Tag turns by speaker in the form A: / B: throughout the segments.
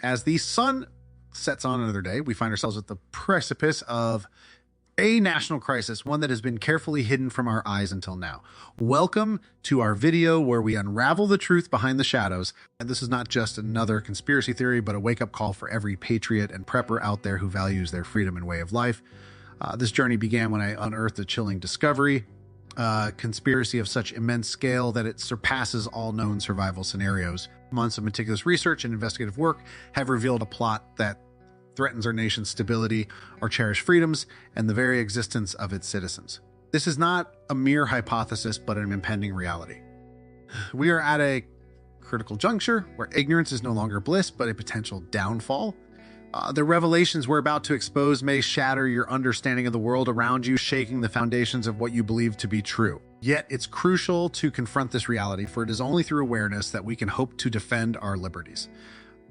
A: As the sun sets on another day, we find ourselves at the precipice of a national crisis, one that has been carefully hidden from our eyes until now. Welcome to our video where we unravel the truth behind the shadows. And this is not just another conspiracy theory, but a wake-up call for every patriot and prepper out there who values their freedom and way of life. This journey began when I unearthed a chilling discovery, a conspiracy of such immense scale that it surpasses all known survival scenarios. Months of meticulous research and investigative work have revealed a plot that threatens our nation's stability, our cherished freedoms, and the very existence of its citizens. This is not a mere hypothesis, but an impending reality. We are at a critical juncture where ignorance is no longer bliss, but a potential downfall. The revelations we're about to expose may shatter your understanding of the world around you, shaking the foundations of what you believe to be true. Yet it's crucial to confront this reality, for it is only through awareness that we can hope to defend our liberties.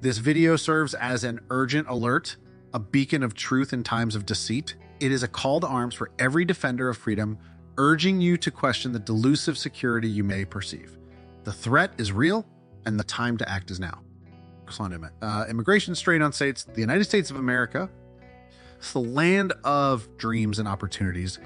A: This video serves as an urgent alert, a beacon of truth in times of deceit. It is a call to arms for every defender of freedom, urging you to question the delusive security you may perceive. The threat is real, and the time to act is now. Immigration strain on states. The United States of America, it's the land of dreams and opportunities,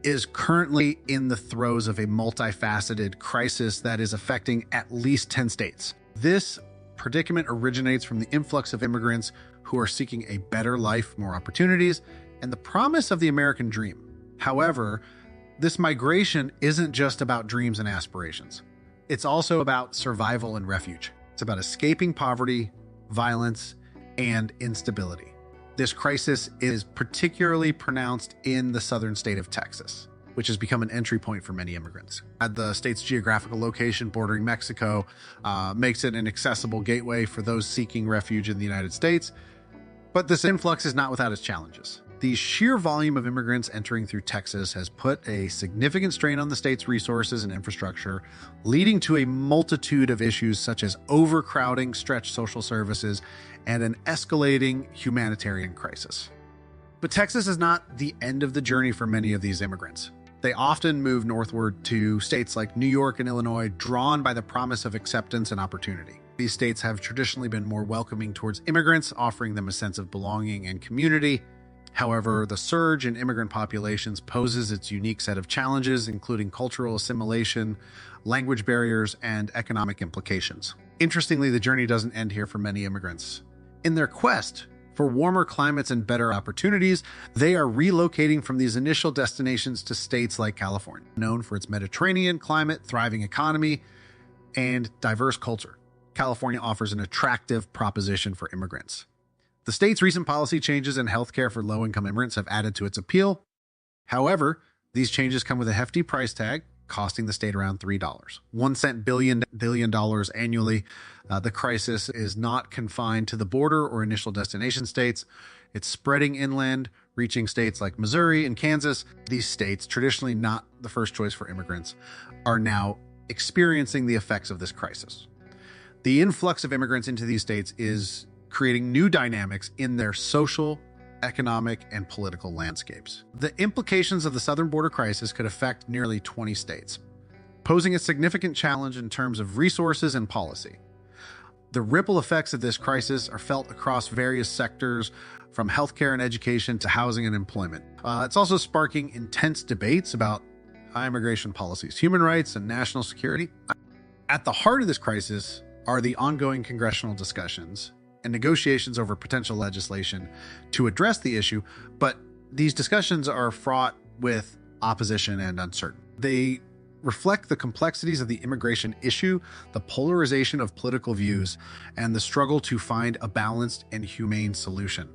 A: is currently in the throes of a multifaceted crisis that is affecting at least 10 states. This predicament originates from the influx of immigrants who are seeking a better life, more opportunities, and the promise of the American dream. However, this migration isn't just about dreams and aspirations. It's also about survival and refuge. It's about escaping poverty, violence, and instability. This crisis is particularly pronounced in the southern state of Texas, which has become an entry point for many immigrants. The state's geographical location bordering Mexico makes it an accessible gateway for those seeking refuge in the United States. But this influx is not without its challenges. The sheer volume of immigrants entering through Texas has put a significant strain on the state's resources and infrastructure, leading to a multitude of issues such as overcrowding, stretched social services, and an escalating humanitarian crisis. But Texas is not the end of the journey for many of these immigrants. They often move northward to states like New York and Illinois, drawn by the promise of acceptance and opportunity. These states have traditionally been more welcoming towards immigrants, offering them a sense of belonging and community. However, the surge in immigrant populations poses its unique set of challenges, including cultural assimilation, language barriers, and economic implications. Interestingly, the journey doesn't end here for many immigrants. In their quest for warmer climates and better opportunities, they are relocating from these initial destinations to states like California, known for its Mediterranean climate, thriving economy, and diverse culture. California offers an attractive proposition for immigrants. The state's recent policy changes in healthcare for low-income immigrants have added to its appeal. However, these changes come with a hefty price tag, costing the state around $3. 1 cent billion annually. The crisis is not confined to the border or initial destination states. It's spreading inland, reaching states like Missouri and Kansas. These states, traditionally not the first choice for immigrants, are now experiencing the effects of this crisis. The influx of immigrants into these states is creating new dynamics in their social, economic, and political landscapes. The implications of the southern border crisis could affect nearly 20 states, posing a significant challenge in terms of resources and policy. The ripple effects of this crisis are felt across various sectors, from healthcare and education to housing and employment. It's also sparking intense debates about immigration policies, human rights, and national security. At the heart of this crisis are the ongoing congressional discussions and negotiations over potential legislation to address the issue, but these discussions are fraught with opposition and uncertainty. They reflect the complexities of the immigration issue, the polarization of political views, and the struggle to find a balanced and humane solution.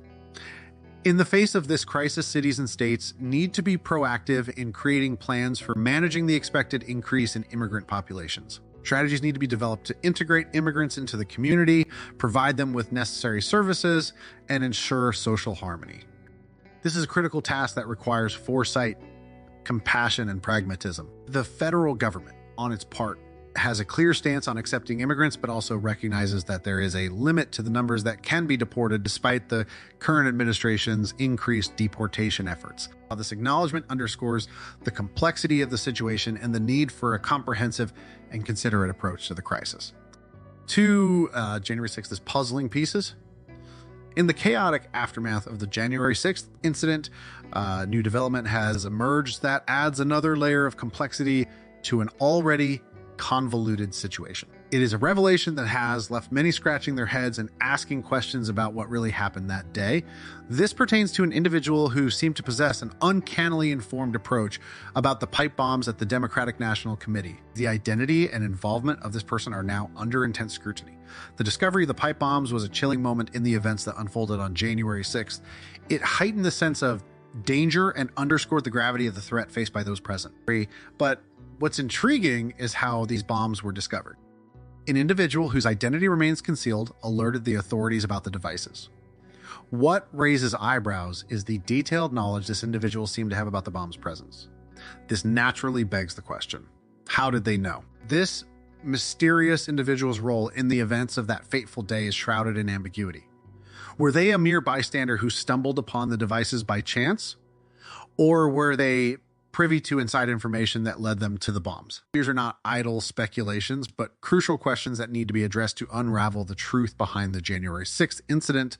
A: In the face of this crisis, cities and states need to be proactive in creating plans for managing the expected increase in immigrant populations. Strategies need to be developed to integrate immigrants into the community, provide them with necessary services, and ensure social harmony. This is a critical task that requires foresight, compassion, and pragmatism. The federal government, on its part, has a clear stance on accepting immigrants, but also recognizes that there is a limit to the numbers that can be deported despite the current administration's increased deportation efforts. This acknowledgement underscores the complexity of the situation and the need for a comprehensive and considerate approach to the crisis. Two January 6th puzzling pieces. In the chaotic aftermath of the January 6th incident, new development has emerged that adds another layer of complexity to an already convoluted situation. It is a revelation that has left many scratching their heads and asking questions about what really happened that day. This pertains to an individual who seemed to possess an uncannily informed approach about the pipe bombs at the Democratic National Committee. The identity and involvement of this person are now under intense scrutiny. The discovery of the pipe bombs was a chilling moment in the events that unfolded on January 6th. It heightened the sense of danger and underscored the gravity of the threat faced by those present. But what's intriguing is how these bombs were discovered. An individual whose identity remains concealed alerted the authorities about the devices. What raises eyebrows is the detailed knowledge this individual seemed to have about the bomb's presence. This naturally begs the question, how did they know? This mysterious individual's role in the events of that fateful day is shrouded in ambiguity. Were they a mere bystander who stumbled upon the devices by chance? Or were they privy to inside information that led them to the bombs? These are not idle speculations, but crucial questions that need to be addressed to unravel the truth behind the January 6th incident.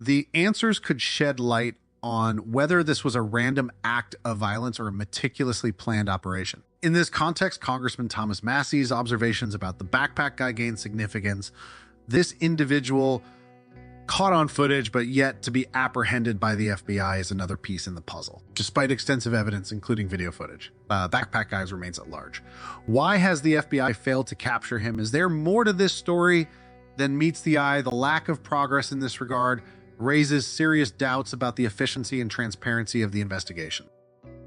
A: The answers could shed light on whether this was a random act of violence or a meticulously planned operation. In this context, Congressman Thomas Massey's observations about the backpack guy gained significance. This individual caught on footage, but yet to be apprehended by the FBI is another piece in the puzzle. Despite extensive evidence, including video footage, backpack guys remains at large. Why has the FBI failed to capture him? Is there more to this story than meets the eye? The lack of progress in this regard raises serious doubts about the efficiency and transparency of the investigation.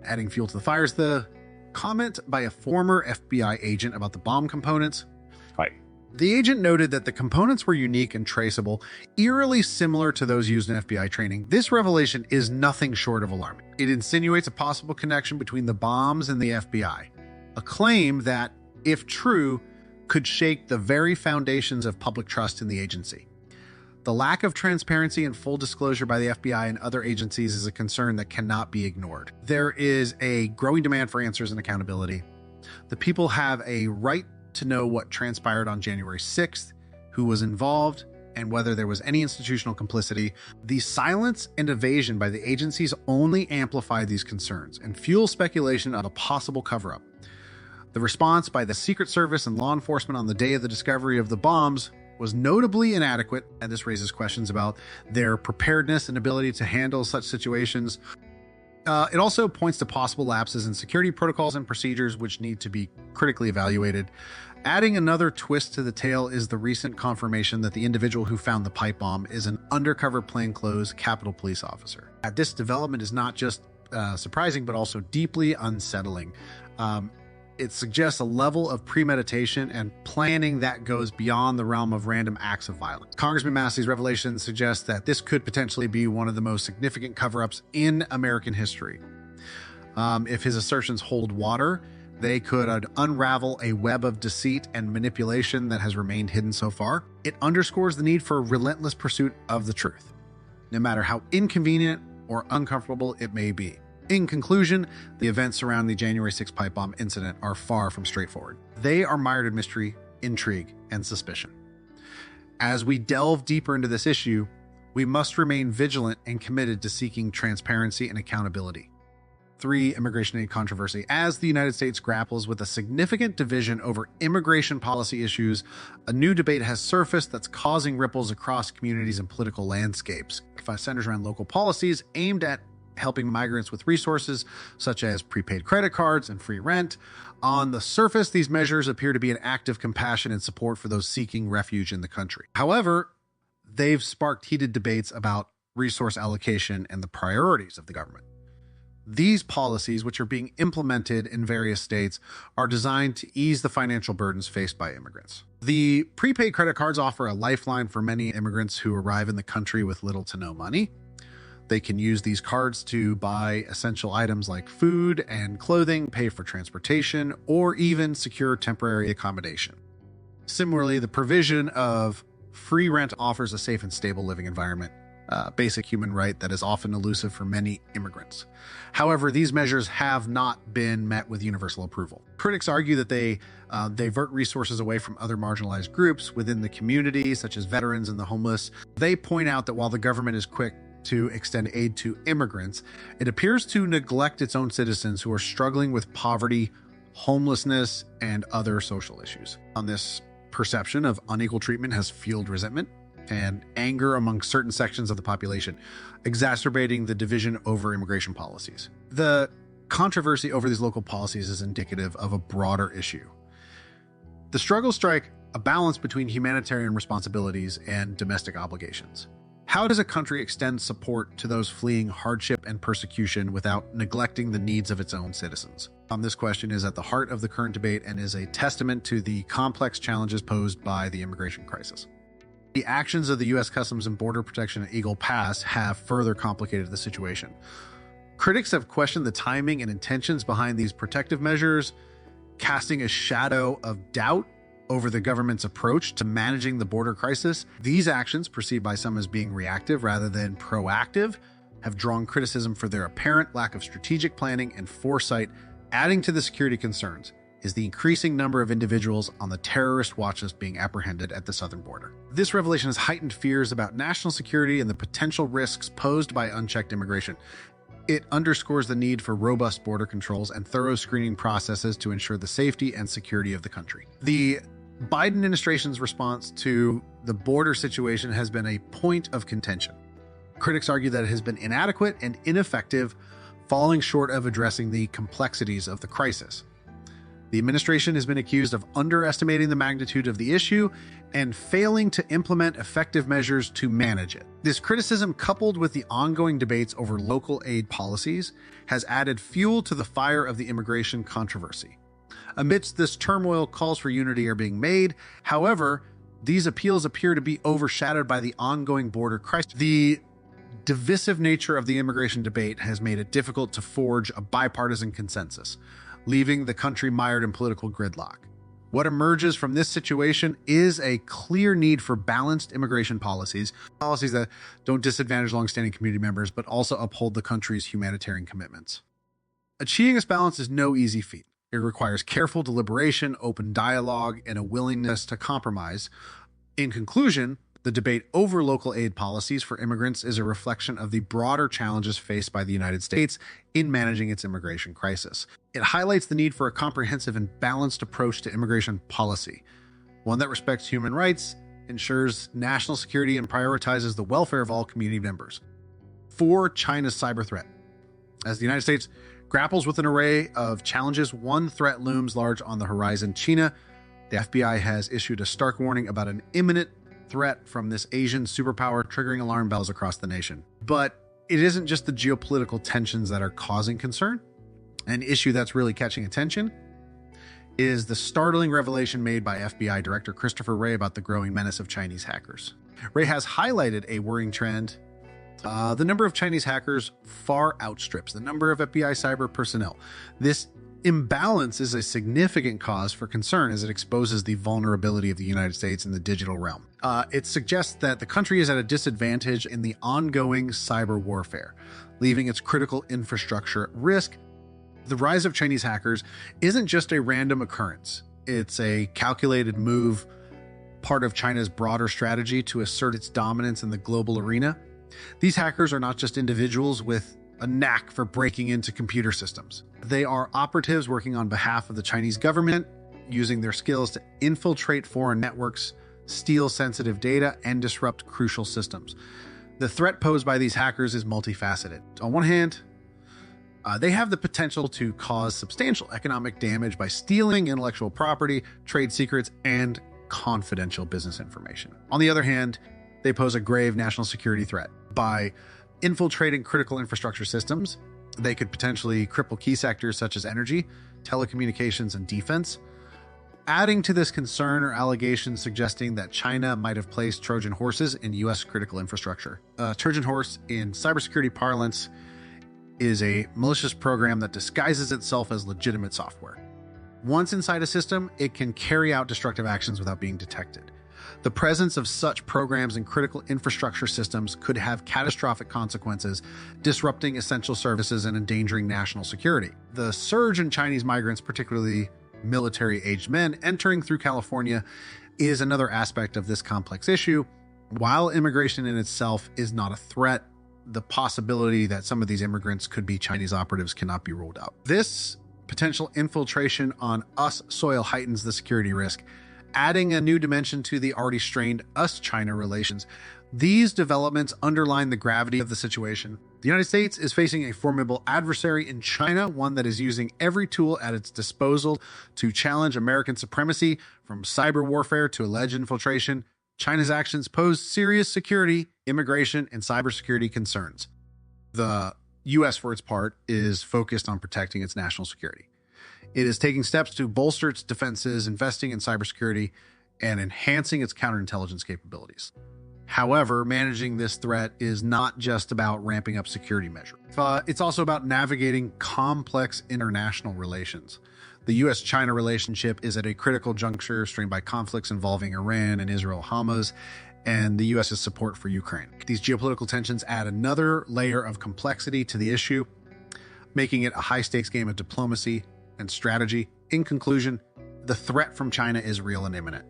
A: Adding fuel to the fires, the comment by a former FBI agent about the bomb components. The agent noted that the components were unique and traceable, eerily similar to those used in FBI training. This revelation is nothing short of alarming. It insinuates a possible connection between the bombs and the FBI, a claim that, if true, could shake the very foundations of public trust in the agency. The lack of transparency and full disclosure by the FBI and other agencies is a concern that cannot be ignored. There is a growing demand for answers and accountability. The people have a right to know what transpired on January 6th, who was involved, and whether there was any institutional complicity. The silence and evasion by the agencies only amplify these concerns and fuel speculation of a possible cover-up. The response by the Secret Service and law enforcement on the day of the discovery of the bombs was notably inadequate, and this raises questions about their preparedness and ability to handle such situations. It also points to possible lapses in security protocols and procedures which need to be critically evaluated. Adding another twist to the tale is the recent confirmation that the individual who found the pipe bomb is an undercover plainclothes Capitol Police officer. This development is not just surprising, but also deeply unsettling. It suggests a level of premeditation and planning that goes beyond the realm of random acts of violence. Congressman Massey's revelation suggests that this could potentially be one of the most significant cover-ups in American history. If his assertions hold water, they could unravel a web of deceit and manipulation that has remained hidden so far. It underscores the need for a relentless pursuit of the truth, no matter how inconvenient or uncomfortable it may be. In conclusion, the events surrounding the January 6th pipe bomb incident are far from straightforward. They are mired in mystery, intrigue, and suspicion. As we delve deeper into this issue, we must remain vigilant and committed to seeking transparency and accountability. 3. Immigration aid controversy. As the United States grapples with a significant division over immigration policy issues, a new debate has surfaced that's causing ripples across communities and political landscapes. It centers around local policies aimed at helping migrants with resources such as prepaid credit cards and free rent. On the surface, these measures appear to be an act of compassion and support for those seeking refuge in the country. However, they've sparked heated debates about resource allocation and the priorities of the government. These policies, which are being implemented in various states, are designed to ease the financial burdens faced by immigrants. The prepaid credit cards offer a lifeline for many immigrants who arrive in the country with little to no money. They can use these cards to buy essential items like food and clothing, pay for transportation, or even secure temporary accommodation. Similarly, the provision of free rent offers a safe and stable living environment basic human right that is often elusive for many immigrants. However, these measures have not been met with universal approval. Critics argue that they divert resources away from other marginalized groups within the community, such as veterans and the homeless. They point out that while the government is quick to extend aid to immigrants, it appears to neglect its own citizens who are struggling with poverty, homelessness, and other social issues. On this perception of unequal treatment has fueled resentment and anger among certain sections of the population, exacerbating the division over immigration policies. The controversy over these local policies is indicative of a broader issue. The struggles strike a balance between humanitarian responsibilities and domestic obligations. How does a country extend support to those fleeing hardship and persecution without neglecting the needs of its own citizens? This question is at the heart of the current debate and is a testament to the complex challenges posed by the immigration crisis. The actions of the U.S. Customs and Border Protection at Eagle Pass have further complicated the situation. Critics have questioned the timing and intentions behind these protective measures, casting a shadow of doubt over the government's approach to managing the border crisis. These actions, perceived by some as being reactive rather than proactive, have drawn criticism for their apparent lack of strategic planning and foresight. Adding to the security concerns is the increasing number of individuals on the terrorist watch list being apprehended at the southern border. This revelation has heightened fears about national security and the potential risks posed by unchecked immigration. It underscores the need for robust border controls and thorough screening processes to ensure the safety and security of the country. The Biden administration's response to the border situation has been a point of contention. Critics argue that it has been inadequate and ineffective, falling short of addressing the complexities of the crisis. The administration has been accused of underestimating the magnitude of the issue and failing to implement effective measures to manage it. This criticism, coupled with the ongoing debates over local aid policies, has added fuel to the fire of the immigration controversy. Amidst this turmoil, calls for unity are being made. However, these appeals appear to be overshadowed by the ongoing border crisis. The divisive nature of the immigration debate has made it difficult to forge a bipartisan consensus, leaving the country mired in political gridlock. What emerges from this situation is a clear need for balanced immigration policies that don't disadvantage longstanding community members, but also uphold the country's humanitarian commitments. Achieving this balance is no easy feat. It requires careful deliberation, open dialogue, and a willingness to compromise. In conclusion, the debate over local aid policies for immigrants is a reflection of the broader challenges faced by the United States in managing its immigration crisis. It highlights the need for a comprehensive and balanced approach to immigration policy, one that respects human rights, ensures national security, and prioritizes the welfare of all community members. For China's cyber threat. As the United States grapples with an array of challenges, one threat looms large on the horizon. China. The FBI has issued a stark warning about an imminent threat from this Asian superpower, triggering alarm bells across the nation. But it isn't just the geopolitical tensions that are causing concern. An issue that's really catching attention is the startling revelation made by FBI Director Christopher Wray about the growing menace of Chinese hackers. Wray has highlighted a worrying trend. The number of Chinese hackers far outstrips the number of FBI cyber personnel. This imbalance is a significant cause for concern as it exposes the vulnerability of the United States in the digital realm. It suggests that the country is at a disadvantage in the ongoing cyber warfare, leaving its critical infrastructure at risk. The rise of Chinese hackers isn't just a random occurrence. It's a calculated move, part of China's broader strategy to assert its dominance in the global arena. These hackers are not just individuals with a knack for breaking into computer systems. They are operatives working on behalf of the Chinese government, using their skills to infiltrate foreign networks, steal sensitive data, and disrupt crucial systems. The threat posed by these hackers is multifaceted. On one hand, they have the potential to cause substantial economic damage by stealing intellectual property, trade secrets, and confidential business information. On the other hand, they pose a grave national security threat. By infiltrating critical infrastructure systems, they could potentially cripple key sectors such as energy, telecommunications, and defense. Adding to this concern are allegations suggesting that China might have placed Trojan horses in U.S. critical infrastructure. Trojan horse, in cybersecurity parlance, is a malicious program that disguises itself as legitimate software. Once inside a system, it can carry out destructive actions without being detected. The presence of such programs in critical infrastructure systems could have catastrophic consequences, disrupting essential services and endangering national security. The surge in Chinese migrants, particularly military-aged men, entering through California is another aspect of this complex issue. While immigration in itself is not a threat, the possibility that some of these immigrants could be Chinese operatives cannot be ruled out. This potential infiltration on US soil heightens the security risk, adding a new dimension to the already strained US-China relations. These developments underline the gravity of the situation. The United States is facing a formidable adversary in China, one that is using every tool at its disposal to challenge American supremacy, from cyber warfare to alleged infiltration. China's actions pose serious security, immigration, and cybersecurity concerns. The U.S., for its part, is focused on protecting its national security. It is taking steps to bolster its defenses, investing in cybersecurity, and enhancing its counterintelligence capabilities. However, managing this threat is not just about ramping up security measures. It's also about navigating complex international relations. The U.S.-China relationship is at a critical juncture, strained by conflicts involving Iran and Israel-Hamas, and the U.S.'s support for Ukraine. These geopolitical tensions add another layer of complexity to the issue, making it a high-stakes game of diplomacy and strategy. In conclusion, the threat from China is real and imminent.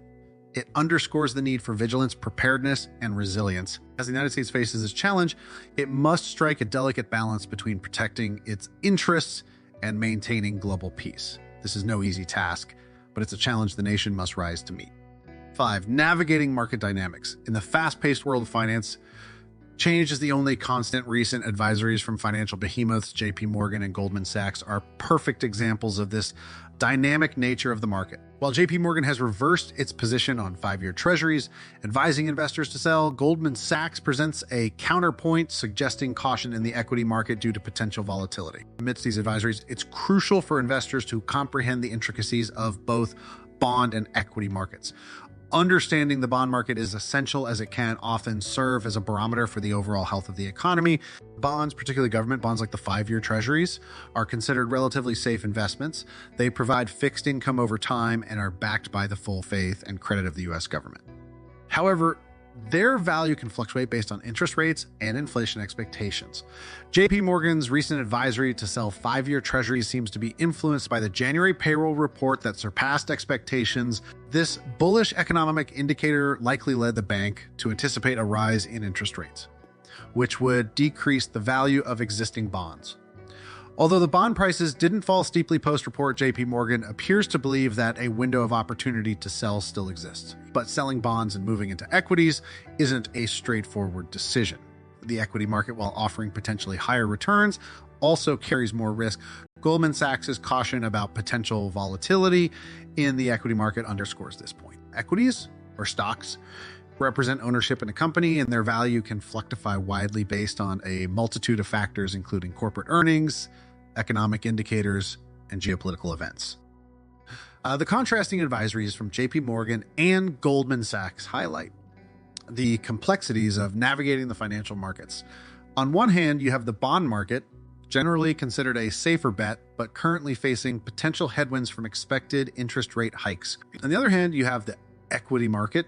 A: It underscores the need for vigilance, preparedness, and resilience. As the United States faces this challenge, it must strike a delicate balance between protecting its interests and maintaining global peace. This is no easy task, but it's a challenge the nation must rise to meet. 5. Navigating market dynamics. In the fast-paced world of finance, change is the only constant. Recent advisories from financial behemoths, JP Morgan and Goldman Sachs, are perfect examples of this dynamic nature of the market. While JP Morgan has reversed its position on 5-year treasuries, advising investors to sell, Goldman Sachs presents a counterpoint, suggesting caution in the equity market due to potential volatility. Amidst these advisories, it's crucial for investors to comprehend the intricacies of both bond and equity markets. Understanding the bond market is essential, as it can often serve as a barometer for the overall health of the economy. Bonds, particularly government bonds like the 5-year treasuries, are considered relatively safe investments. They provide fixed income over time and are backed by the full faith and credit of the U.S. government. However, their value can fluctuate based on interest rates and inflation expectations. JP Morgan's recent advisory to sell 5-year treasuries seems to be influenced by the January payroll report that surpassed expectations. This bullish economic indicator likely led the bank to anticipate a rise in interest rates, which would decrease the value of existing bonds. Although the bond prices didn't fall steeply post-report, JP Morgan appears to believe that a window of opportunity to sell still exists. But selling bonds and moving into equities isn't a straightforward decision. The equity market, while offering potentially higher returns, also carries more risk. Goldman Sachs' caution about potential volatility in the equity market underscores this point. Equities, or stocks, represent ownership in a company, and their value can fluctuate widely based on a multitude of factors, including corporate earnings, economic indicators, and geopolitical events. The contrasting advisories from JP Morgan and Goldman Sachs highlight the complexities of navigating the financial markets. On one hand, you have the bond market, generally considered a safer bet, but currently facing potential headwinds from expected interest rate hikes. On the other hand, you have the equity market,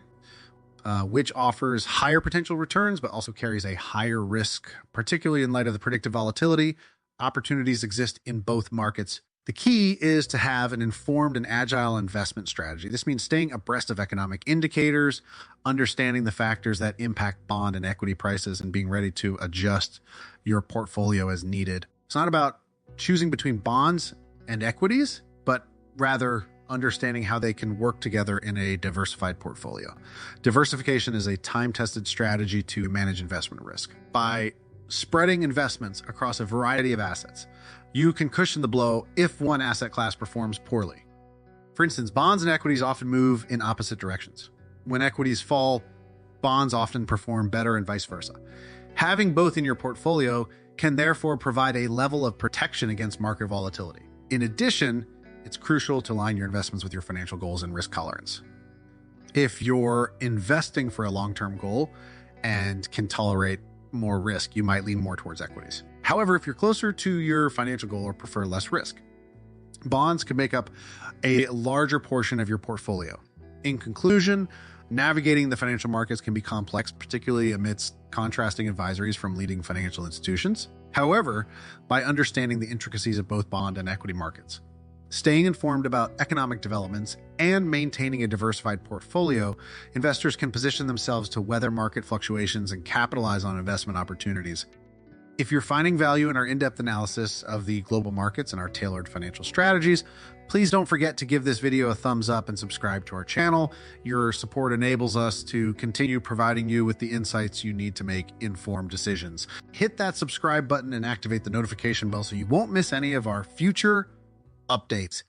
A: which offers higher potential returns, but also carries a higher risk, particularly in light of the predictive volatility. Opportunities exist in both markets. The key is to have an informed and agile investment strategy. This means staying abreast of economic indicators, understanding the factors that impact bond and equity prices, and being ready to adjust your portfolio as needed. It's not about choosing between bonds and equities, but rather understanding how they can work together in a diversified portfolio. Diversification is a time-tested strategy to manage investment risk. By spreading investments across a variety of assets, you can cushion the blow if one asset class performs poorly. For instance, bonds and equities often move in opposite directions. When equities fall, bonds often perform better and vice versa. Having both in your portfolio can therefore provide a level of protection against market volatility. In addition, it's crucial to align your investments with your financial goals and risk tolerance. If you're investing for a long-term goal and can tolerate more risk, you might lean more towards equities. However, if you're closer to your financial goal or prefer less risk, bonds can make up a larger portion of your portfolio. In conclusion, Navigating the financial markets can be complex, particularly amidst contrasting advisories from leading financial institutions. However, by understanding the intricacies of both bond and equity markets, staying informed about economic developments, and maintaining a diversified portfolio, investors can position themselves to weather market fluctuations and capitalize on investment opportunities. If you're finding value in our in-depth analysis of the global markets and our tailored financial strategies, please don't forget to give this video a thumbs up and subscribe to our channel. Your support enables us to continue providing you with the insights you need to make informed decisions. Hit that subscribe button and activate the notification bell so you won't miss any of our future updates.